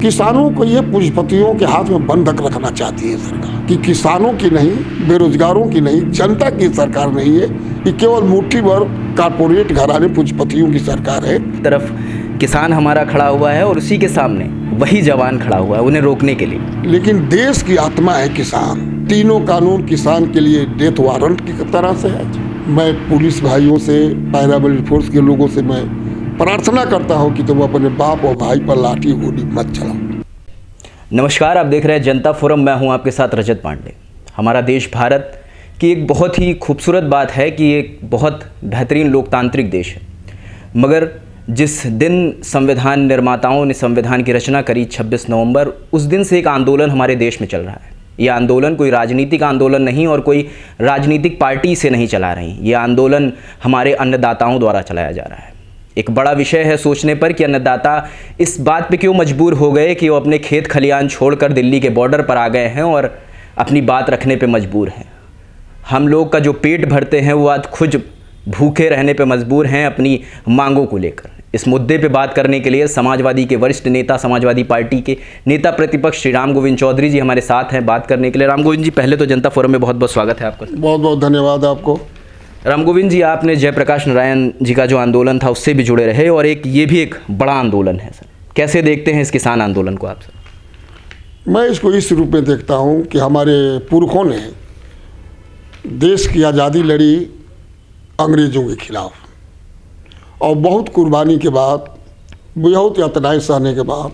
किसानों को ये पूंजीपतियों के हाथ में बंधक रखना चाहती है सरकार कि किसानों की नहीं, बेरोजगारों की नहीं, जनता की सरकार नहीं है। ये केवल मुट्ठी भर कारपोरेट घराने पूंजीपतियों की सरकार है। तरफ किसान हमारा खड़ा हुआ है और उसी के सामने वही जवान खड़ा हुआ है उन्हें रोकने के लिए। लेकिन देश की आत्मा है किसान। तीनों कानून किसान के लिए डेथ वारंट की तरह से है। मैं पुलिस भाइयों से, पैरामिलिट्री फोर्स के लोगों से मैं प्रार्थना करता हूं कि तुम अपने बाप और भाई पर लाठी गोली मत चलाओ। नमस्कार, आप देख रहे हैं जनता फोरम। मैं हूं आपके साथ रजत पांडे। हमारा देश भारत की एक बहुत ही खूबसूरत बात है कि एक बहुत बेहतरीन लोकतांत्रिक देश है, मगर जिस दिन संविधान निर्माताओं ने संविधान की रचना करी 26 नवंबर, उस दिन से एक आंदोलन हमारे देश में चल रहा है। ये आंदोलन कोई राजनीतिक आंदोलन नहीं और कोई राजनीतिक पार्टी से नहीं चला रही। ये आंदोलन हमारे अन्नदाताओं द्वारा चलाया जा रहा है। एक बड़ा विषय है सोचने पर कि अन्नदाता इस बात पे क्यों मजबूर हो गए कि वो अपने खेत खलियान छोड़कर दिल्ली के बॉर्डर पर आ गए हैं और अपनी बात रखने पे मजबूर हैं। हम लोग का जो पेट भरते हैं वो आज खुद भूखे रहने पे मजबूर हैं अपनी मांगों को लेकर। इस मुद्दे पे बात करने के लिए समाजवादी के वरिष्ठ नेता, समाजवादी पार्टी के नेता प्रतिपक्ष श्री राम गोविंद चौधरी जी हमारे साथ हैं बात करने के लिए। राम गोविंद जी, पहले तो जनता फोरम में बहुत बहुत स्वागत है आपका। बहुत बहुत धन्यवाद आपको। राम गोविंद जी, आपने जयप्रकाश नारायण जी का जो आंदोलन था उससे भी जुड़े रहे और ये भी एक बड़ा आंदोलन है सर। कैसे देखते हैं इस किसान आंदोलन को आप सर? मैं इसको इस रूप में देखता हूं कि हमारे पुरखों ने देश की आज़ादी लड़ी अंग्रेज़ों के खिलाफ, और बहुत कुर्बानी के बाद, बहुत यातनाएं सहने के बाद,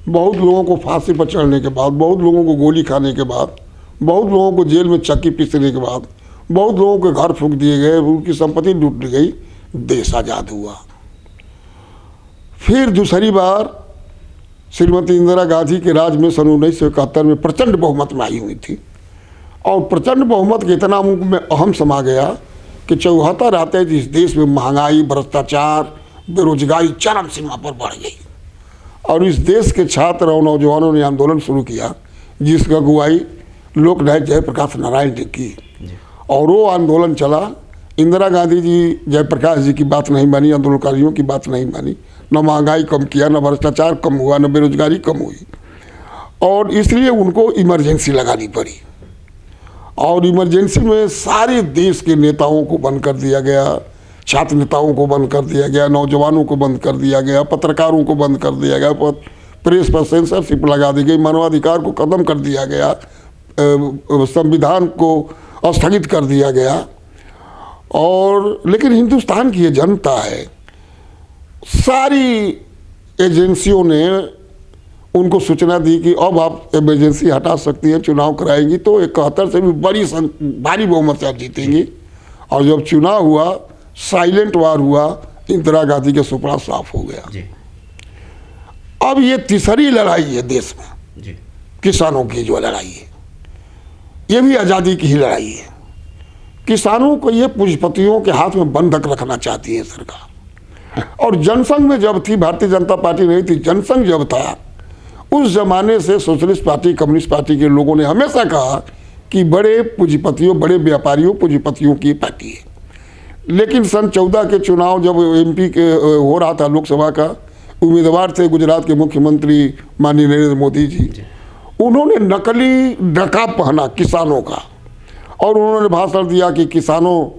बहुत लोगों को फांसी पर चढ़ने के बाद, बहुत लोगों को गोली खाने के बाद, बहुत लोगों को जेल में चक्की पीसने के बाद, बहुत लोगों के घर फूंक दिए गए, उनकी संपत्ति लूट ली गई, देश आज़ाद हुआ। फिर दूसरी बार श्रीमती इंदिरा गांधी के राज में सन 1971 में प्रचंड बहुमत में आई हुई थी, और प्रचंड बहुमत के इतना मुल्क में अहम समा गया कि 74 आते इस देश में महंगाई, भ्रष्टाचार, बेरोजगारी चरम सीमा पर बढ़ गई। और इस देश के छात्र और नौजवानों ने आंदोलन शुरू किया, जिसकी अगुवाई लोकनायक जयप्रकाश नारायण ने की, और वो आंदोलन चला। इंदिरा गांधी जी जयप्रकाश जी की बात नहीं मानी, आंदोलनकारियों की बात नहीं मानी। न महंगाई कम किया, न भ्रष्टाचार कम हुआ, न बेरोजगारी कम हुई, और इसलिए उनको इमरजेंसी लगानी पड़ी। और इमरजेंसी में सारे देश के नेताओं को बंद कर दिया गया, छात्र नेताओं को बंद कर दिया गया, नौजवानों को बंद कर दिया गया, पत्रकारों को बंद कर दिया गया, प्रेस पर सेंसरशिप लगा दी गई, मानवाधिकार को खत्म कर दिया गया, संविधान को स्थगित कर दिया गया। और लेकिन हिंदुस्तान की ये जनता है, सारी एजेंसियों ने उनको सूचना दी कि अब आप इमरजेंसी हटा सकती हैं, चुनाव कराएंगी तो 71 से भी भारी बहुमत से आप जीतेंगी। और जब चुनाव हुआ, साइलेंट वार हुआ, इंदिरा गांधी के सुपड़ा साफ हो गया जी। अब ये तीसरी लड़ाई है देश में जी। किसानों की जो लड़ाई है, ये भी आज़ादी की ही लड़ाई है। किसानों को ये पूंजीपतियों के हाथ में बंधक रखना चाहती है सरकार। और जनसंघ में जब थी, भारतीय जनता पार्टी नहीं थी, जनसंघ जब था, उस जमाने से सोशलिस्ट पार्टी, कम्युनिस्ट पार्टी के लोगों ने हमेशा कहा कि बड़े पूंजीपतियों, बड़े व्यापारियों, पूंजीपतियों की पार्टी है। लेकिन सन 14 के चुनाव जब MP के हो रहा था, लोकसभा का उम्मीदवार थे गुजरात के मुख्यमंत्री माननीय नरेंद्र मोदी जी, उन्होंने नकली नकाब पहना किसानों का, और उन्होंने भाषण दिया कि किसानों,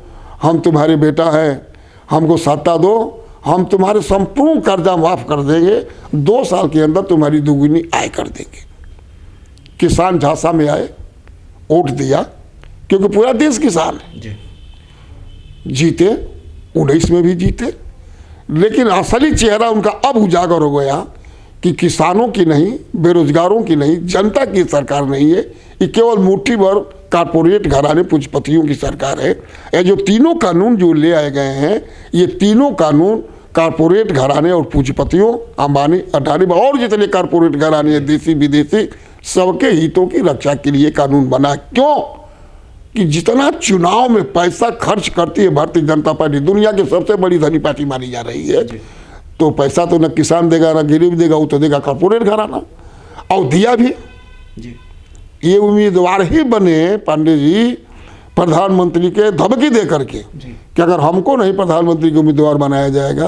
हम तुम्हारे बेटा हैं, हमको सत्ता दो, हम तुम्हारे संपूर्ण कर्जा माफ कर देंगे, 2 साल के अंदर तुम्हारी दुगुनी आय कर देंगे। किसान झांसा में आए, वोट दिया, क्योंकि पूरा देश किसान है। जीते, 19 में भी जीते, लेकिन असली चेहरा उनका अब उजागर हो गया कि किसानों की नहीं, बेरोजगारों की नहीं, जनता की सरकार नहीं है। ये केवल मुट्ठी भर कारपोरेट घराने पूंजीपतियों की सरकार है। ये जो तीनों कानून जो ले आए गए हैं, ये तीनों कानून कारपोरेट घराने और पूंजीपतियों, अंबानी, अडानी और जितने कारपोरेट घराने हैं, देसी विदेशी, सबके हितों की रक्षा के लिए कानून बना। क्यों कि जितना चुनाव में पैसा खर्च करती है भारतीय जनता पार्टी, दुनिया की सबसे बड़ी धनी पार्टी मानी जा रही है, तो पैसा तो न किसान देगा, न गरीब देगा, वो तो देगा कारपोरेट घराना। और दिया भी जी। ये उम्मीदवार ही बने पांडे जी प्रधानमंत्री के धमकी दे करके कि अगर हमको नहीं प्रधानमंत्री के उम्मीदवार बनाया जाएगा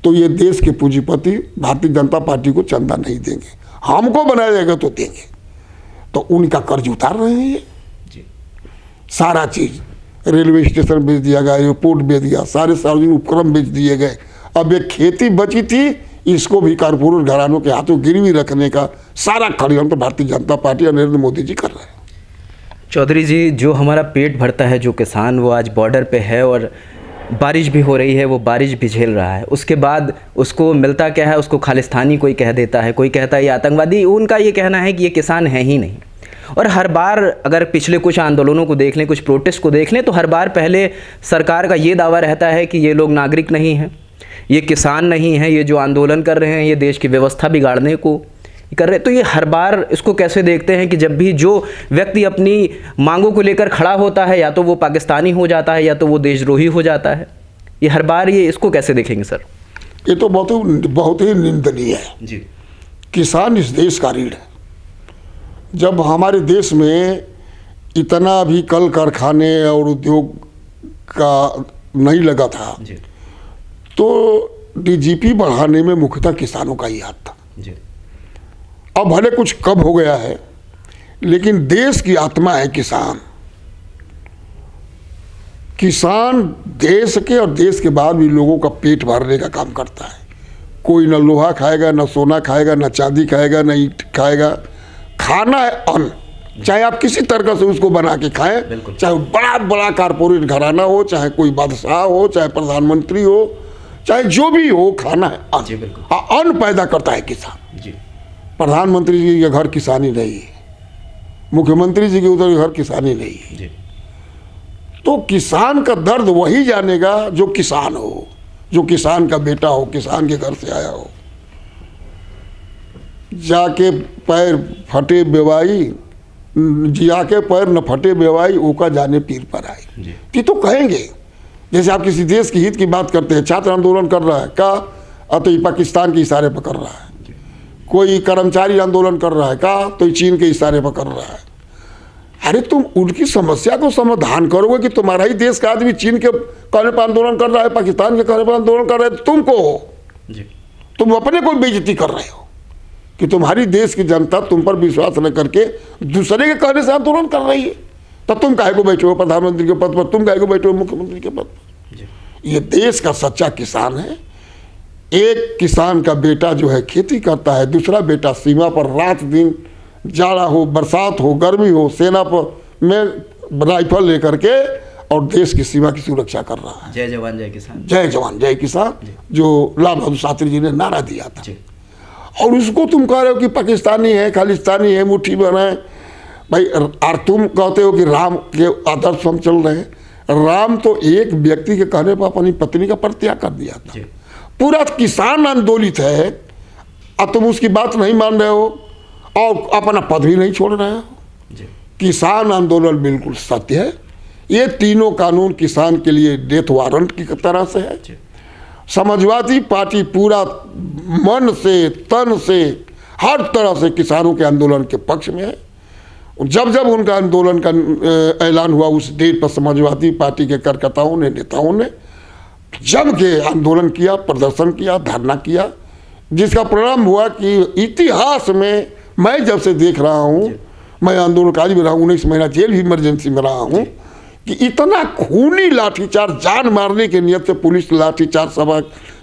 तो ये देश के पूंजीपति भारतीय जनता पार्टी को चंदा नहीं देंगे। हमको बनाया जाएगा तो देंगे। तो उनका कर्ज उतार रहे हैं ये जी। सारा चीज़, रेलवे स्टेशन बेच दिया गया, एयरपोर्ट बेच दिया, सारे सार्वजनिक उपक्रम बेच दिए गए। अब एक खेती बची थी, इसको भी कारपोरेट घरानों के हाथों गिरवी रखने का सारा षड्यंत्र भारतीय जनता पार्टी और नरेंद्र मोदी जी कर रहे हैं। चौधरी जी, जो हमारा पेट भरता है, जो किसान, वो आज बॉर्डर पे है और बारिश भी हो रही है, वो बारिश भी झेल रहा है। उसके बाद उसको मिलता क्या है? उसको खालिस्तानी कोई कह देता है, कोई कहता है ये आतंकवादी। उनका ये कहना है कि ये किसान है ही नहीं। और हर बार अगर पिछले कुछ आंदोलनों को देख लें, कुछ प्रोटेस्ट को देख लें, तो हर बार पहले सरकार का ये दावा रहता है कि ये लोग नागरिक नहीं हैं, ये किसान नहीं हैं, ये जो आंदोलन कर रहे हैं ये देश की व्यवस्था बिगाड़ने को कर रहे हैं। तो ये हर बार इसको कैसे देखते हैं कि जब भी जो व्यक्ति अपनी मांगों को लेकर खड़ा होता है, या तो वो पाकिस्तानी हो जाता है या तो वो देशद्रोही हो जाता है। ये हर बार ये इसको कैसे देखेंगे सर? ये तो बहुत ही निंदनीय है जी। किसान इस देश का रीढ़ है। जब हमारे देश में इतना भी कल कारखाने और उद्योग का नहीं लगा था जी। तो डीजीपी बढ़ाने में मुख्यतः किसानों का ही हाथ था। जी। अब भले कुछ कम हो गया है, लेकिन देश की आत्मा है किसान। किसान देश के और देश के बाद भी लोगों का पेट भरने का काम करता है। कोई न लोहा खाएगा, न सोना खाएगा, न चांदी खाएगा, न ईंट खाएगा। खाना है अन्न, चाहे आप किसी तरह से उसको बना के खाएं, चाहे बड़ा बड़ा कारपोरेट घराना हो, चाहे कोई बादशाह हो, चाहे प्रधानमंत्री हो, चाहे जो भी हो, खाना है अन्न। अन्न पैदा करता है किसान। जी। प्रधानमंत्री जी के घर किसानी नहीं है, मुख्यमंत्री जी के उधर घर किसानी नहीं है। जी। तो किसान का दर्द वही जानेगा जो किसान हो, जो किसान का बेटा हो, किसान के घर से आया हो। जाके पैर फटे बेवाई, जिया के पैर न फटे बेवाई, ओका जाने पीर पर आई। ये तो कहेंगे। जैसे आप किसी देश के हित की बात करते हैं, छात्र आंदोलन कर रहा है का, तो ये पाकिस्तान के इशारे पर कर रहा है। कोई कर्मचारी आंदोलन कर रहा है का, तो ये चीन के इशारे पर कर रहा है। अरे तुम उनकी समस्या को समाधान करोगे कि तुम्हारा ही देश का आदमी चीन के कहने पर आंदोलन कर रहा है, पाकिस्तान के कहने पर आंदोलन कर रहा है, तो तुमको हो, तुम अपने को बेइज्जती कर रहे हो कि तुम्हारी देश की जनता तुम पर विश्वास न करके दूसरे के कहने से आंदोलन कर रही है। तब तुम काहे को बैठे हो प्रधानमंत्री के पद पर, तुम काहे को बैठे हो मुख्यमंत्री के पद पर? ये देश का सच्चा किसान है। एक किसान का बेटा जो है खेती करता है, दूसरा बेटा सीमा पर रात दिन, जाड़ा हो, बरसात हो, गर्मी हो, सेना पर में राइफल लेकर के और देश की सीमा की सुरक्षा कर रहा है। जय जवान जय किसान, जय जवान जय किसान, जो लाल बहादुर शास्त्री जी ने नारा दिया था। और उसको तुम कह रहे हो कि पाकिस्तानी है, खालिस्तानी है, मुट्ठी बना है भाई। और तुम कहते हो कि राम के आदर्श हम चल रहे हैं। राम तो एक व्यक्ति के कहने पर अपनी पत्नी का परित्याग कर दिया था। पूरा किसान आंदोलित है और तुम उसकी बात नहीं मान रहे हो और अपना पद भी नहीं छोड़ रहे हो। किसान आंदोलन बिल्कुल सत्य है। ये तीनों कानून किसान के लिए डेथ वारंट की तरह से है। समाजवादी पार्टी पूरा मन से, तन से, हर तरह से किसानों के आंदोलन के पक्ष में है। जब जब उनका आंदोलन का ऐलान हुआ, उस डेट पर समाजवादी पार्टी के कार्यकर्ताओं ने, नेताओं ने जम के आंदोलन किया, प्रदर्शन किया, धरना किया, जिसका परिणाम हुआ कि इतिहास में मैं जब से देख रहा हूँ, मैं आंदोलनकारी भी रहा हूँ, 19 महीना जेल भी इमरजेंसी में रहा हूँ, कि इतना खूनी लाठीचार्ज, जान मारने के नियत से पुलिस लाठीचार्ज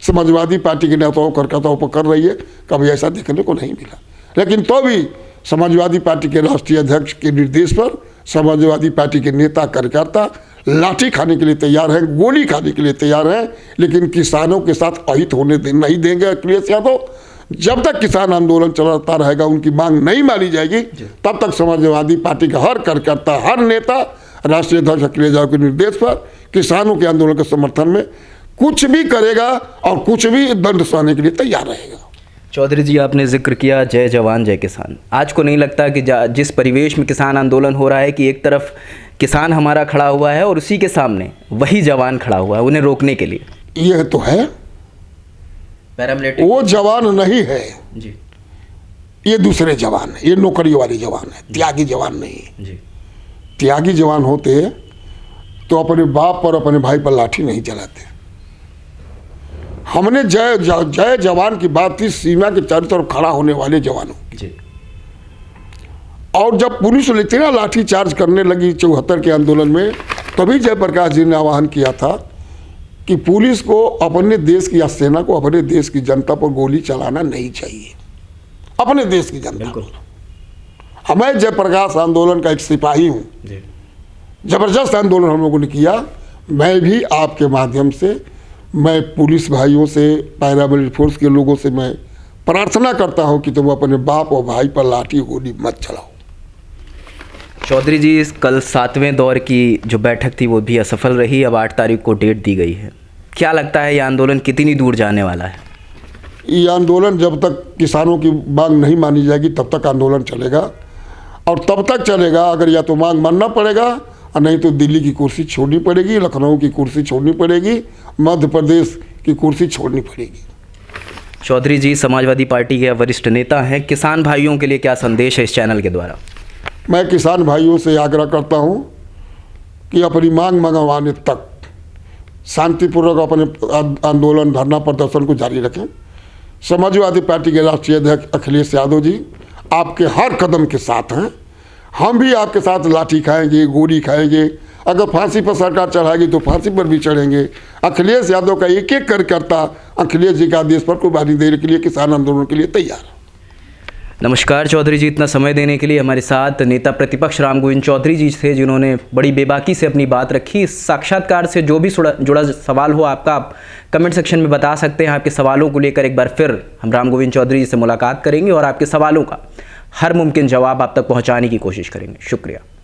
समाजवादी पार्टी के नेताओं कार्यकर्ताओं पर कर रही है, कभी ऐसा देखने को नहीं मिला। लेकिन तो भी समाजवादी पार्टी के राष्ट्रीय अध्यक्ष के निर्देश पर समाजवादी पार्टी के नेता कार्यकर्ता लाठी खाने के लिए तैयार हैं, गोली खाने के लिए तैयार हैं, लेकिन किसानों के साथ अहित होने नहीं देंगे अखिलेश यादव। जब तक किसान आंदोलन चलता रहेगा, उनकी मांग नहीं मानी जाएगी, तब तक समाजवादी पार्टी का हर कार्यकर्ता, हर नेता राष्ट्रीय अध्यक्ष अखिलेश यादव के निर्देश पर किसानों के आंदोलन के समर्थन में कुछ भी करेगा और कुछ भी दंड सहने के लिए तैयार रहेगा। चौधरी जी, आपने जिक्र किया जय जवान जय किसान। आज को नहीं लगता कि जिस परिवेश में किसान आंदोलन हो रहा है कि एक तरफ किसान हमारा खड़ा हुआ है और उसी के सामने वही जवान खड़ा हुआ है उन्हें रोकने के लिए? यह तो है, पैरामिलिट्री वो जवान नहीं है जी, ये दूसरे जवान है, ये नौकरी वाले जवान है, त्यागी जवान नहीं है जी। त्यागी जवान होते तो अपने बाप पर, अपने भाई पर लाठी नहीं चलाते। हमने जय जवान की बात थी, सीमा के चारों तरफ खड़ा होने वाले जवानों की। जी। और जब पुलिस ने इतना लाठी चार्ज करने लगी 74 के आंदोलन में, तभी जयप्रकाश जी ने आह्वान किया था कि पुलिस को अपने देश की या सेना को अपने देश की जनता पर गोली चलाना नहीं चाहिए, अपने देश की जनता पर। मैं जयप्रकाश आंदोलन का एक सिपाही हूँ, जबरदस्त आंदोलन हम लोगों ने किया। मैं भी आपके माध्यम से, मैं पुलिस भाइयों से, पैरामिलिट्री फोर्स के लोगों से मैं प्रार्थना करता हूँ कि तुम अपने बाप और भाई पर लाठी गोली मत चलाओ। चौधरी जी, इस कल 7वें दौर की जो बैठक थी वो भी असफल रही। अब 8 तारीख को डेट दी गई है। क्या लगता है ये आंदोलन कितनी दूर जाने वाला है? ये आंदोलन जब तक किसानों की मांग नहीं मानी जाएगी तब तक आंदोलन चलेगा, और तब तक चलेगा अगर या तो मांग मानना पड़ेगा और नहीं तो दिल्ली की कुर्सी छोड़नी पड़ेगी, लखनऊ की कुर्सी छोड़नी पड़ेगी, मध्य प्रदेश की कुर्सी छोड़नी पड़ेगी। चौधरी जी समाजवादी पार्टी के वरिष्ठ नेता हैं, किसान भाइयों के लिए क्या संदेश है इस चैनल के द्वारा? मैं किसान भाइयों से आग्रह करता हूं कि अपनी मांग मंगवाने तक शांतिपूर्वक अपने आंदोलन, धरना, प्रदर्शन को जारी रखें। समाजवादी पार्टी के राष्ट्रीय अध्यक्ष अखिलेश यादव जी आपके हर कदम के साथ हैं। हम भी आपके साथ लाठी खाएंगे, गोली खाएंगे, अगर फांसी पर सरकार चढ़ाएगी तो फांसी पर भी चढ़ेंगे। अखिलेश यादव का एक एक कार्यकर्ता अखिलेश जी का देश पर कुर्बानी देने के लिए, किसान आंदोलन के लिए तैयार है। नमस्कार चौधरी जी, इतना समय देने के लिए। हमारे साथ नेता प्रतिपक्ष राम गोविंद चौधरी जी थे, जिन्होंने बड़ी बेबाकी से अपनी बात रखी। इस साक्षात्कार से जो भी जुड़ा सवाल हो आपका, आप कमेंट सेक्शन में बता सकते हैं। आपके सवालों को लेकर एक बार फिर हम राम गोविंद चौधरी जी से मुलाकात करेंगे और आपके सवालों का हर मुमकिन जवाब आप तक पहुंचाने की कोशिश करेंगे। शुक्रिया।